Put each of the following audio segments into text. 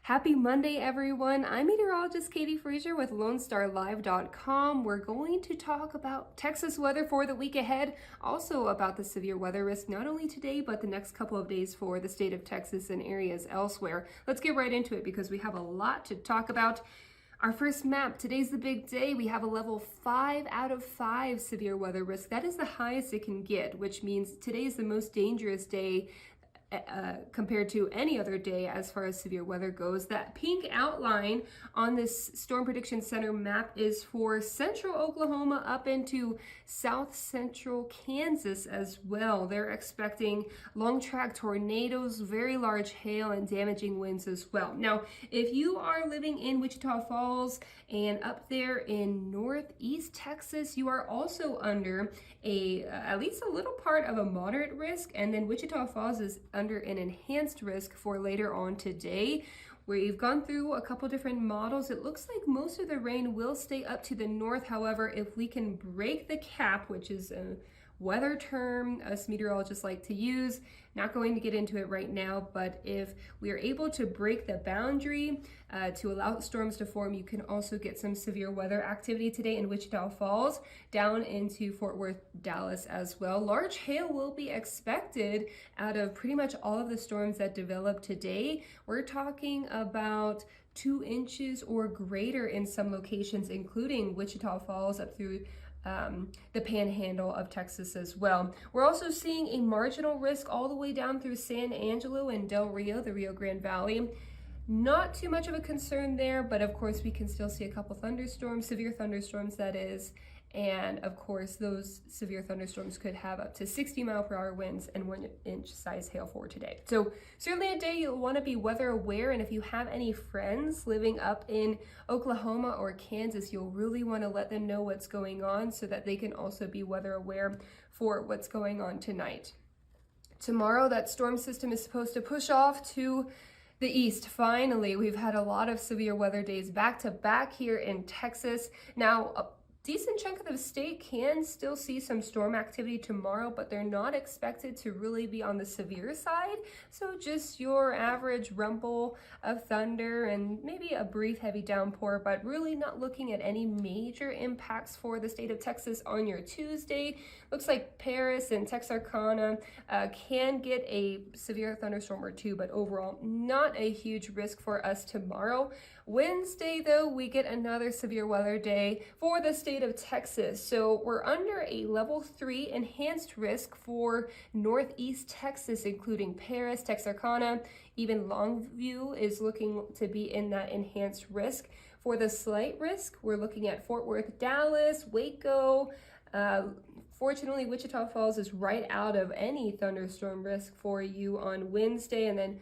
Happy Monday, everyone. I'm Meteorologist Katie Frazier with LoneStarLive.com. We're going to talk about Texas weather for the week ahead, also about the severe weather risk, not only today, but the next couple of days for the state of Texas and areas elsewhere. Let's get right into it because we have a lot to talk about. Our first map, today's the big day. We have a level 5 out of 5 severe weather risk. That is the highest it can get, which means today's the most dangerous day compared to any other day as far as severe weather goes. That pink outline on this Storm Prediction Center map is for central Oklahoma up into south central Kansas as well. They're expecting long track tornadoes, very large hail, and damaging winds as well. Now, if you are living in Wichita Falls and up there in northeast Texas, you are also under at least a little part of a moderate risk, and then Wichita Falls is under an enhanced risk for later on today. We've gone through a couple different models. It looks like most of the rain will stay up to the north. However, if we can break the cap, which is a weather term us meteorologists like to use, not going to get into it right now, but if we are able to break the boundary to allow storms to form, you can also get some severe weather activity today in Wichita Falls, down into Fort Worth, Dallas as well. Large hail will be expected out of pretty much all of the storms that develop today. We're talking about 2 inches or greater in some locations, including Wichita Falls up through the panhandle of Texas as well. We're also seeing a marginal risk all the way down through San Angelo and Del Rio, the Rio Grande Valley. Not too much of a concern there, but of course we can still see a couple thunderstorms, severe thunderstorms that is, and of course those severe thunderstorms could have up to 60-mile-per-hour winds and 1-inch size hail for today. So certainly a day you'll want to be weather aware, and if you have any friends living up in Oklahoma or Kansas, you'll really want to let them know what's going on so that they can also be weather aware for what's going on tonight. Tomorrow, that storm system is supposed to push off to the east. Finally, we've had a lot of severe weather days back to back here in Texas. Now, a decent chunk of the state can still see some storm activity tomorrow, but they're not expected to really be on the severe side. So just your average rumble of thunder and maybe a brief heavy downpour, but really not looking at any major impacts for the state of Texas on your Tuesday. Looks like Paris and Texarkana can get a severe thunderstorm or two, but overall not a huge risk for us tomorrow. Wednesday, though, we get another severe weather day for the state of Texas. So we're under a level 3 enhanced risk for northeast Texas, including Paris, Texarkana, even Longview is looking to be in that enhanced risk. For the slight risk, we're looking at Fort Worth, Dallas, Waco. Fortunately, Wichita Falls is right out of any thunderstorm risk for you on Wednesday, and then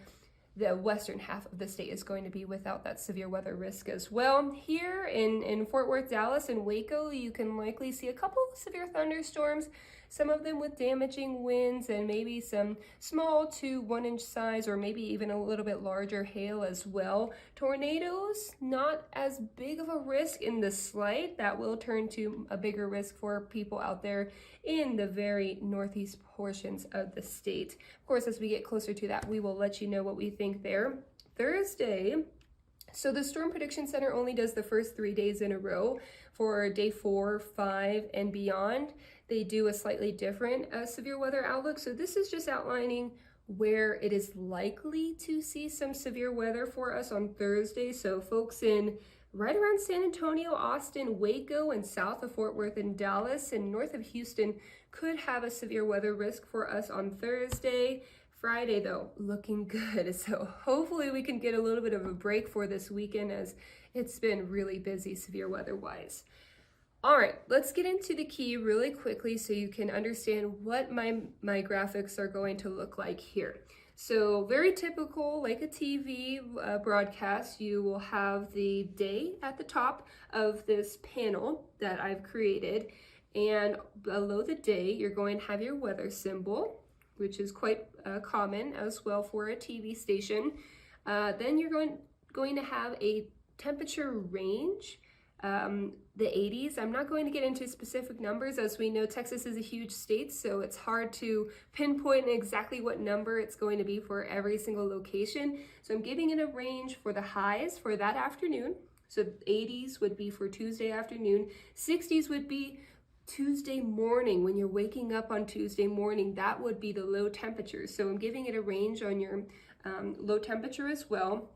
the western half of the state is going to be without that severe weather risk as well. Here in Fort Worth, Dallas, and Waco, you can likely see a couple of severe thunderstorms, some of them with damaging winds and maybe some small to 1-inch size or maybe even a little bit larger hail as well. Tornadoes, not as big of a risk in the slight. That will turn to a bigger risk for people out there in the very northeast portions of the state. Of course, as we get closer to that, we will let you know what we think there. Thursday, so the Storm Prediction Center only does the first 3 days in a row. For day 4, 5, and beyond, they do a slightly different severe weather outlook. So this is just outlining where it is likely to see some severe weather for us on Thursday. So folks in right around San Antonio, Austin, Waco, and south of Fort Worth and Dallas and north of Houston could have a severe weather risk for us on Thursday. Friday, though, looking good. So hopefully we can get a little bit of a break for this weekend, as it's been really busy severe weather-wise. All right, let's get into the key really quickly so you can understand what my graphics are going to look like here. So very typical, like a TV broadcast, you will have the day at the top of this panel that I've created, and below the day, you're going to have your weather symbol, which is quite common as well for a TV station. Then you're going to have a temperature range the 80s. I'm not going to get into specific numbers. As we know, Texas is a huge state, so it's hard to pinpoint exactly what number it's going to be for every single location. So I'm giving it a range for the highs for that afternoon. So 80s would be for Tuesday afternoon. 60s would be Tuesday morning. When you're waking up on Tuesday morning, that would be the low temperature. So I'm giving it a range on your low temperature as well.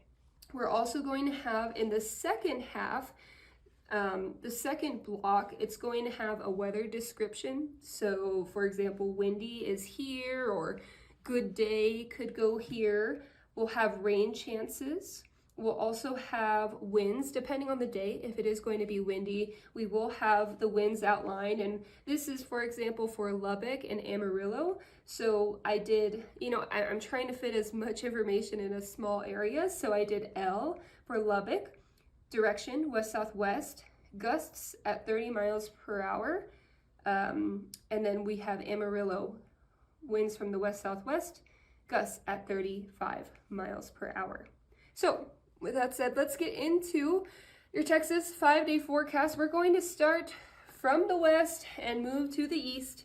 We're also going to have in the second half, the second block, it's going to have a weather description. So for example, windy is here, or good day could go here. We'll have rain chances. We'll also have winds depending on the day. If it is going to be windy, we will have the winds outlined. And this is, for example, for Lubbock and Amarillo. So I did, I'm trying to fit as much information in a small area. So I did L for Lubbock, direction west-southwest, gusts at 30 miles per hour. And then we have Amarillo, winds from the west-southwest, gusts at 35 miles per hour. So with that said, let's get into your Texas 5-day forecast. We're going to start from the west and move to the east,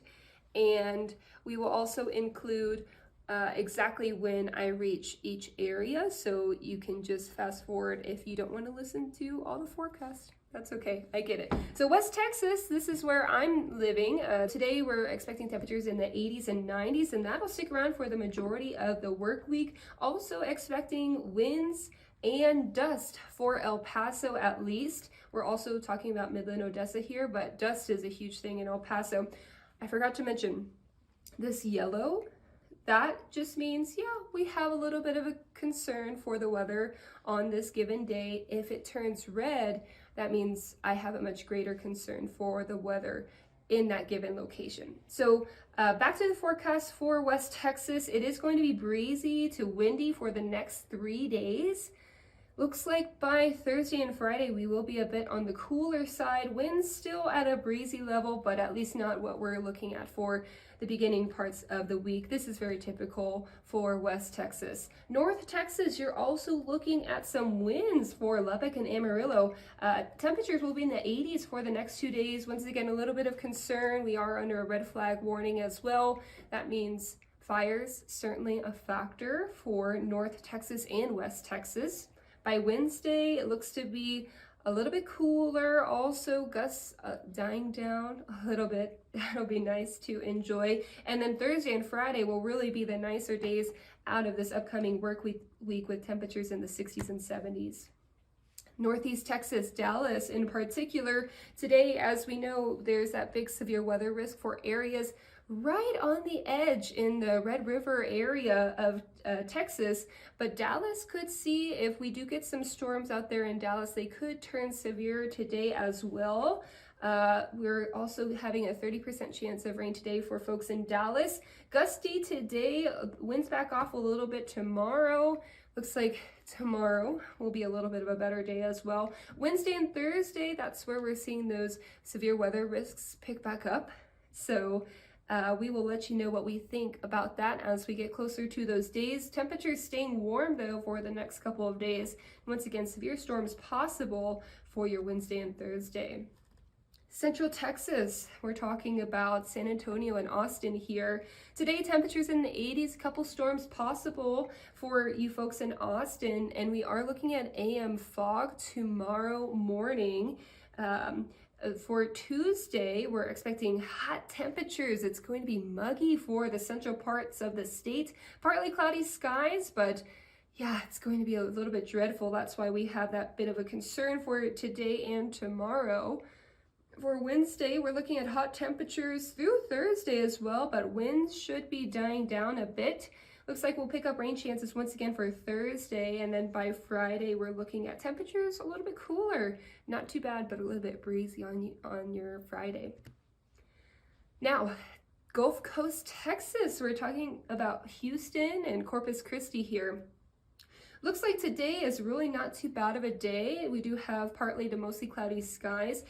and we will also include exactly when I reach each area, so you can just fast forward if you don't want to listen to all the forecast. That's okay, I get it. So West Texas, this is where I'm living. Today we're expecting temperatures in the 80s and 90s, and that'll stick around for the majority of the work week. Also expecting winds and dust for El Paso at least. We're also talking about Midland, Odessa here, but dust is a huge thing in El Paso. I forgot to mention this yellow. That just means, yeah, we have a little bit of a concern for the weather on this given day. If it turns red, that means I have a much greater concern for the weather in that given location. So back to the forecast for West Texas. It is going to be breezy to windy for the next 3 days. Looks like by Thursday and Friday, we will be a bit on the cooler side. Winds still at a breezy level, but at least not what we're looking at for the beginning parts of the week. This is very typical for West Texas. North Texas, you're also looking at some winds for Lubbock and Amarillo. Temperatures will be in the 80s for the next 2 days. Once again, a little bit of concern. We are under a red flag warning as well. That means fires, certainly a factor for North Texas and West Texas. By Wednesday, it looks to be a little bit cooler. Also, gusts dying down a little bit. That'll be nice to enjoy. And then Thursday and Friday will really be the nicer days out of this upcoming work week with temperatures in the 60s and 70s. Northeast Texas, Dallas in particular. Today, as we know, there's that big severe weather risk for areas right on the edge in the Red River area of Texas, but Dallas could see, if we do get some storms out there in Dallas, they could turn severe today as well. We're also having a 30% chance of rain today for folks in Dallas. Gusty today, winds back off a little bit tomorrow. Looks like tomorrow will be a little bit of a better day as well. Wednesday and Thursday, that's where we're seeing those severe weather risks pick back up. So we will let you know what we think about that as we get closer to those days. Temperatures staying warm though for the next couple of days. Once again, severe storms possible for your Wednesday and Thursday. Central Texas, we're talking about San Antonio and Austin here. Today, temperatures in the 80s, a couple storms possible for you folks in Austin, and we are looking at AM fog tomorrow morning. For Tuesday, we're expecting hot temperatures. It's going to be muggy for the central parts of the state. Partly cloudy skies, but yeah, it's going to be a little bit dreadful. That's why we have that bit of a concern for today and tomorrow. For Wednesday, we're looking at hot temperatures through Thursday as well, but winds should be dying down a bit. Looks like we'll pick up rain chances once again for Thursday, and then by Friday, we're looking at temperatures a little bit cooler. Not too bad, but a little bit breezy on your Friday. Now, Gulf Coast, Texas. We're talking about Houston and Corpus Christi here. Looks like today is really not too bad of a day. We do have partly to mostly cloudy skies.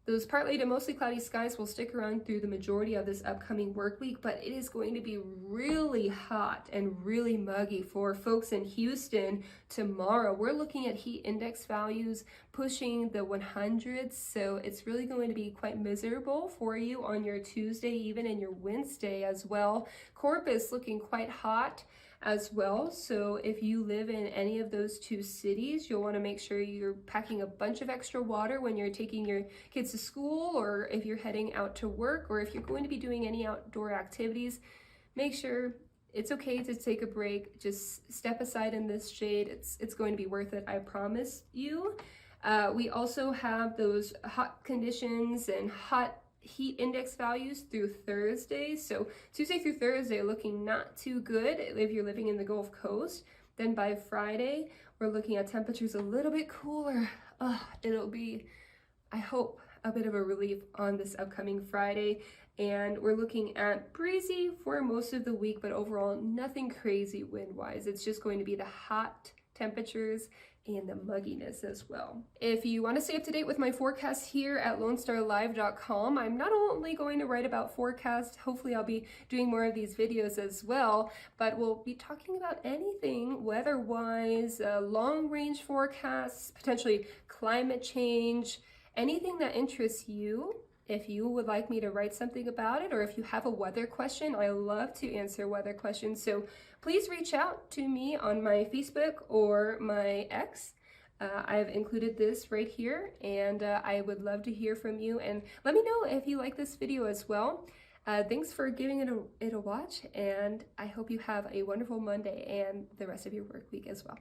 Those partly to mostly cloudy skies will stick around through the majority of this upcoming work week, but it is going to be really hot and really muggy for folks in Houston tomorrow. We're looking at heat index values pushing the 100s, so it's really going to be quite miserable for you on your Tuesday, even in your Wednesday as well. Corpus looking quite hot as well. So if you live in any of those two cities, you'll want to make sure you're packing a bunch of extra water when you're taking your kids to school, or if you're heading out to work, or if you're going to be doing any outdoor activities. Make sure it's okay to take a break. Just step aside in this shade. It's going to be worth it, I promise you. We also have those hot conditions and hot heat index values through Thursday. So Tuesday through Thursday looking not too good if you're living in the Gulf Coast. Then by Friday, we're looking at temperatures a little bit cooler. It'll be, I hope, a bit of a relief on this upcoming Friday. And we're looking at breezy for most of the week, but overall nothing crazy wind-wise. It's just going to be the hot temperatures and the mugginess as well. If you want to stay up to date with my forecast here at LoneStarLive.com, I'm not only going to write about forecasts, hopefully I'll be doing more of these videos as well, but we'll be talking about anything weather-wise, long-range forecasts, potentially climate change, anything that interests you. If you would like me to write something about it, or if you have a weather question, I love to answer weather questions. So please reach out to me on my Facebook or my X. I've included this right here, and I would love to hear from you. And let me know if you like this video as well. Thanks for giving it a watch, and I hope you have a wonderful Monday and the rest of your work week as well.